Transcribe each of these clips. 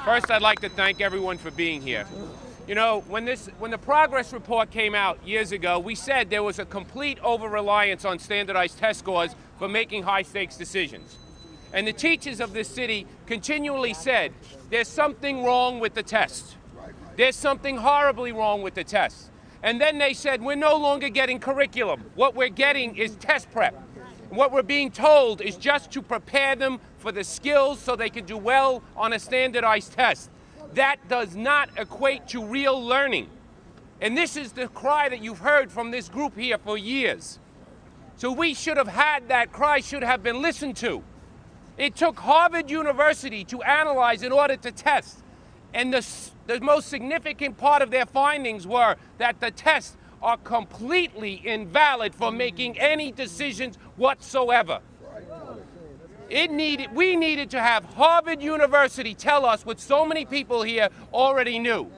First, I'd like to thank everyone for being here. You know, when the progress report came out years ago, we said there was a complete over-reliance on standardized test scores for making high-stakes decisions. And the teachers of this city continually said, there's something wrong with the test. There's something horribly wrong with the test. And then they said, we're no longer getting curriculum. What we're getting is test prep. And what we're being told is just to prepare them for the skills so they can do well on a standardized test. That does not equate to real learning. And this is the cry that you've heard from this group here for years. So we should have had that cry, should have been listened to. It took Harvard University to analyze in order to test. And the most significant part of their findings were that the tests are completely invalid for making any decisions whatsoever. We needed to have Harvard University tell us what so many people here already knew.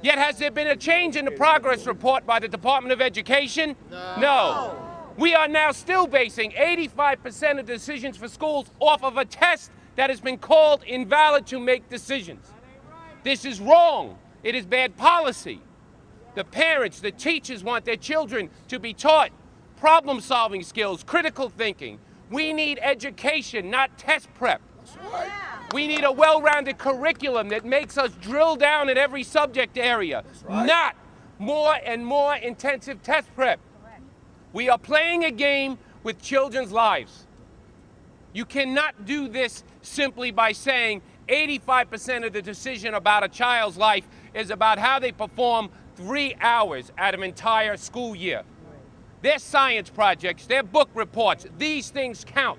Yet has there been a change in the progress report by the Department of Education? No. We are now still basing 85% of decisions for schools off of a test that has been called invalid to make decisions. This is wrong. It is bad policy. The parents, the teachers want their children to be taught problem-solving skills, critical thinking. We need education, not test prep. Right. We need a well-rounded curriculum that makes us drill down in every subject area, right, not more and more intensive test prep. We are playing a game with children's lives. You cannot do this simply by saying 85% of the decision about a child's life is about how they perform 3 hours out of an entire school year. Their science projects, their book reports, these things count.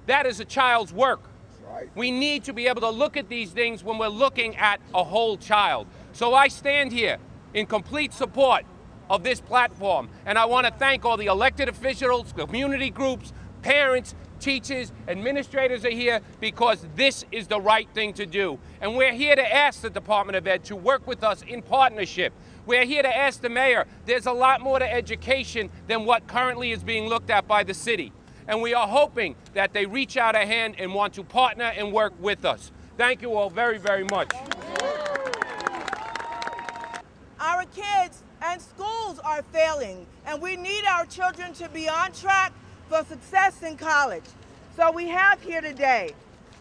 That is a child's work. Right. We need to be able to look at these things when we're looking at a whole child. So I stand here in complete support of this platform, and I want to thank all the elected officials, community groups, parents, teachers, administrators are here because this is the right thing to do. And we're here to ask the Department of Ed to work with us in partnership. We're here to ask the mayor. There's a lot more to education than what currently is being looked at by the city. And we are hoping that they reach out a hand and want to partner and work with us. Thank you all very, very much. Our kids and schools are failing, and we need our children to be on track for success in college. So we have here today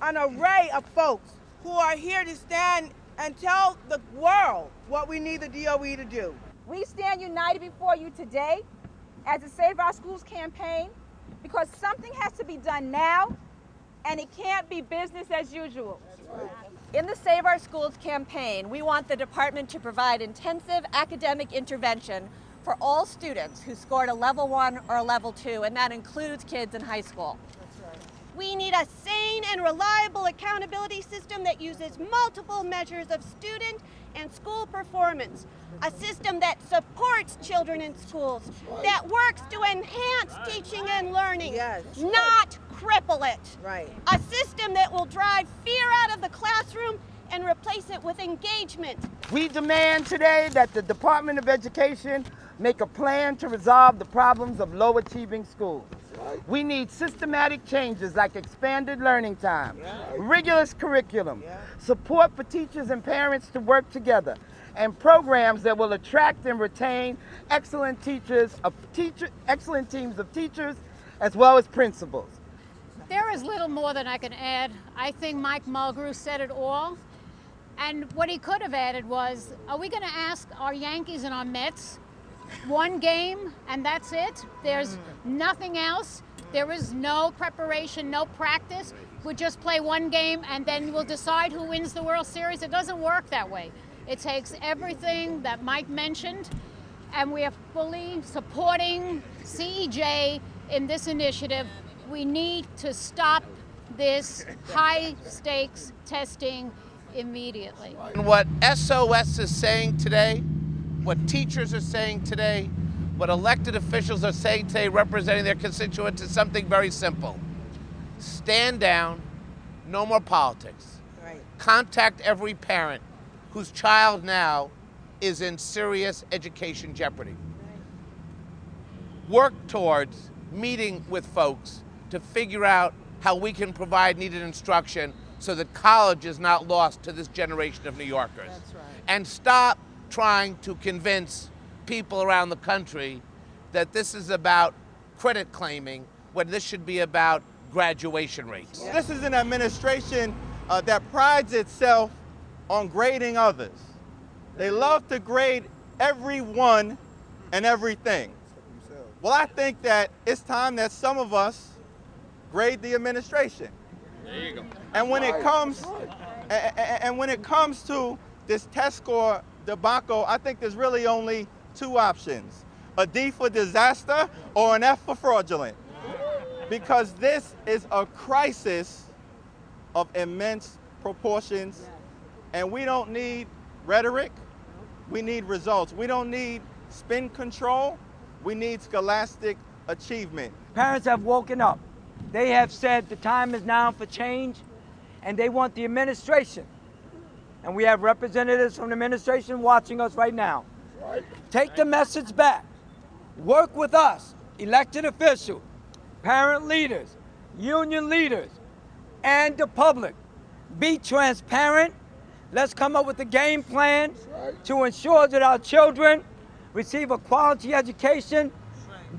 an array of folks who are here to stand and tell the world what we need the DOE to do. We stand united before you today as a Save Our Schools campaign because something has to be done now, and it can't be business as usual. In the Save Our Schools campaign, we want the department to provide intensive academic intervention for all students who scored a level 1 or a level 2, and that includes kids in high school. We need a sane and reliable accountability system that uses multiple measures of student and school performance. A system that supports children in schools, that works to enhance teaching and learning, not cripple it. Right. A system that will drive fear out of the classroom and replace it with engagement. We demand today that the Department of Education make a plan to resolve the problems of low-achieving schools. We need systematic changes like expanded learning time, rigorous curriculum, support for teachers and parents to work together, and programs that will attract and retain excellent teams of teachers as well as principals. There is little more than I can add. I think Mike Mulgrew said it all. And what he could have added was, are we going to ask our Yankees and our Mets one game and that's it? There's nothing else. There is no preparation, no practice. We'll just play one game and then we'll decide who wins the World Series. It doesn't work that way. It takes everything that Mike mentioned, and we are fully supporting CEJ in this initiative. We need to stop this high-stakes testing immediately. What SOS is saying today, what teachers are saying today, what elected officials are saying today representing their constituents is something very simple. Stand down, no more politics. Right. Contact every parent whose child now is in serious education jeopardy. Work towards meeting with folks to figure out how we can provide needed instruction so that college is not lost to this generation of New Yorkers. That's right. And stop trying to convince people around the country that this is about credit claiming when this should be about graduation rates. This is an administration that prides itself on grading others. They love to grade everyone and everything. Well, I think that it's time that some of us grade the administration. There you go. And when it comes to this test score debacle, I think there's really only two options: a D for disaster or an F for fraudulent. Because this is a crisis of immense proportions, and we don't need rhetoric, we need results. We don't need spin control, we need scholastic achievement. Parents have woken up. They have said the time is now for change, and they want the administration. And we have representatives from the administration watching us right now. Take the message back. Work with us, elected officials, parent leaders, union leaders, and the public. Be transparent. Let's come up with a game plan to ensure that our children receive a quality education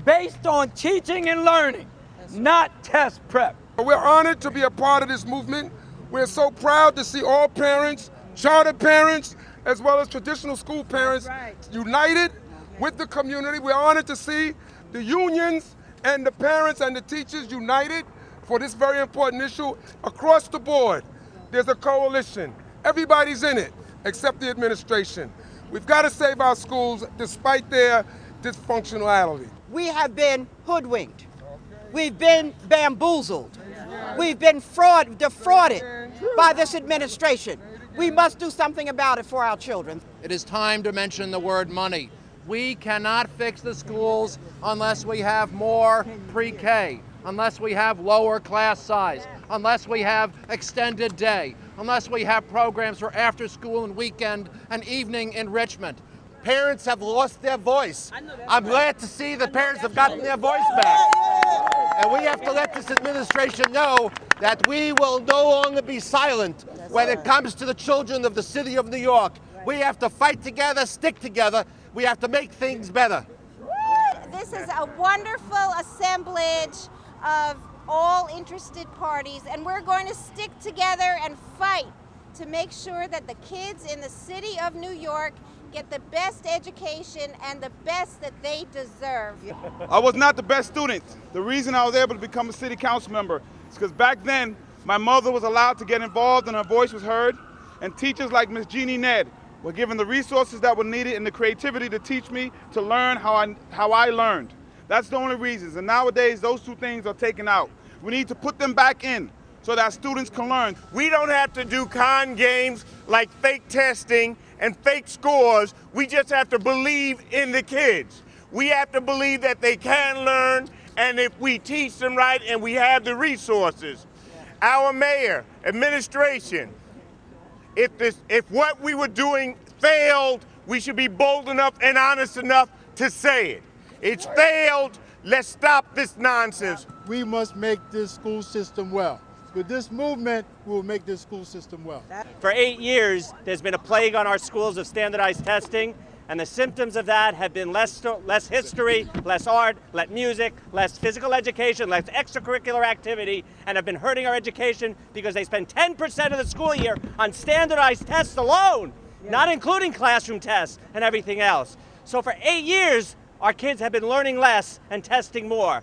based on teaching and learning, not test prep. We're honored to be a part of this movement. We're so proud to see all parents, charter parents, as well as traditional school parents united with the community. We're honored to see the unions and the parents and the teachers united for this very important issue across the board. There's a coalition. Everybody's in it except the administration. We've got to save our schools despite their dysfunctionality. We have been hoodwinked. We've been bamboozled. We've been defrauded by this administration. We must do something about it for our children. It is time to mention the word money. We cannot fix the schools unless we have more pre-K, unless we have lower class size, unless we have extended day, unless we have programs for after school and weekend and evening enrichment. Parents have lost their voice. I'm glad to see that parents have gotten their voice back. And we have to let this administration know that we will no longer be silent when it comes to the children of the city of New York. We have to fight together, stick together. We have to make things better. This is a wonderful assemblage of all interested parties, and we're going to stick together and fight to make sure that the kids in the city of New York get the best education and the best that they deserve. I was not the best student. The reason I was able to become a city council member is because back then my mother was allowed to get involved and her voice was heard, and teachers like Miss Jeannie Ned were given the resources that were needed and the creativity to teach me to learn how I learned. That's the only reasons, and nowadays those two things are taken out. We need to put them back in so that students can learn. We don't have to do con games like fake testing and fake scores. We just have to believe in the kids. We have to believe that they can learn, and if we teach them right and we have the resources. Our mayor, administration, if what we were doing failed, we should be bold enough and honest enough to say it. It's failed. Let's stop this nonsense. We must make this school system well. With this movement, we will make this school system well. For 8 years, there's been a plague on our schools of standardized testing, and the symptoms of that have been less history, less art, less music, less physical education, less extracurricular activity, and have been hurting our education because they spend 10% of the school year on standardized tests alone, not including classroom tests and everything else. So for 8 years, our kids have been learning less and testing more.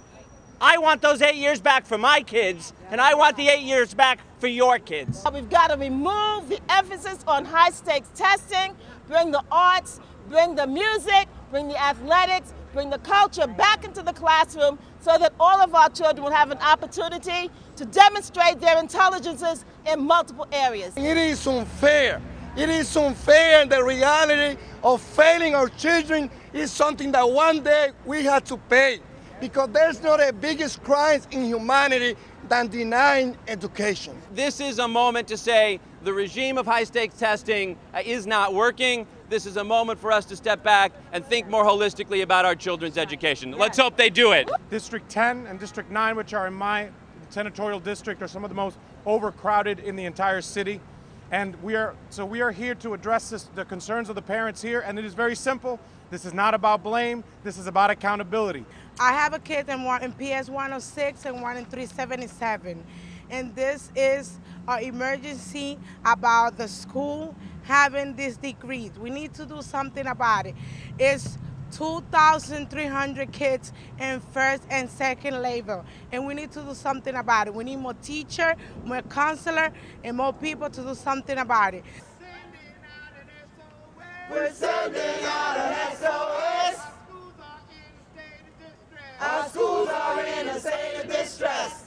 I want those 8 years back for my kids, and I want the 8 years back for your kids. We've got to remove the emphasis on high-stakes testing, bring the arts, bring the music, bring the athletics, bring the culture back into the classroom so that all of our children will have an opportunity to demonstrate their intelligences in multiple areas. It is unfair. It is unfair, and the reality of failing our children is something that one day we have to pay. Because there's not a biggest crime in humanity than denying education. This is a moment to say the regime of high-stakes testing is not working. This is a moment for us to step back and think more holistically about our children's education. Let's hope they do it. District 10 and District 9, which are in my senatorial district, are some of the most overcrowded in the entire city. And we are here to address the concerns of the parents here, and it is very simple. This is not about blame, this is about accountability. I have a kid in PS 106 and one in 377. And this is an emergency about the school having these degrees. We need to do something about it. It's 2,300 kids in first and second level, and we need to do something about it. We need more teacher, more counselor, and more people to do something about it. We're sending out an SOS. Our schools are in a state of distress.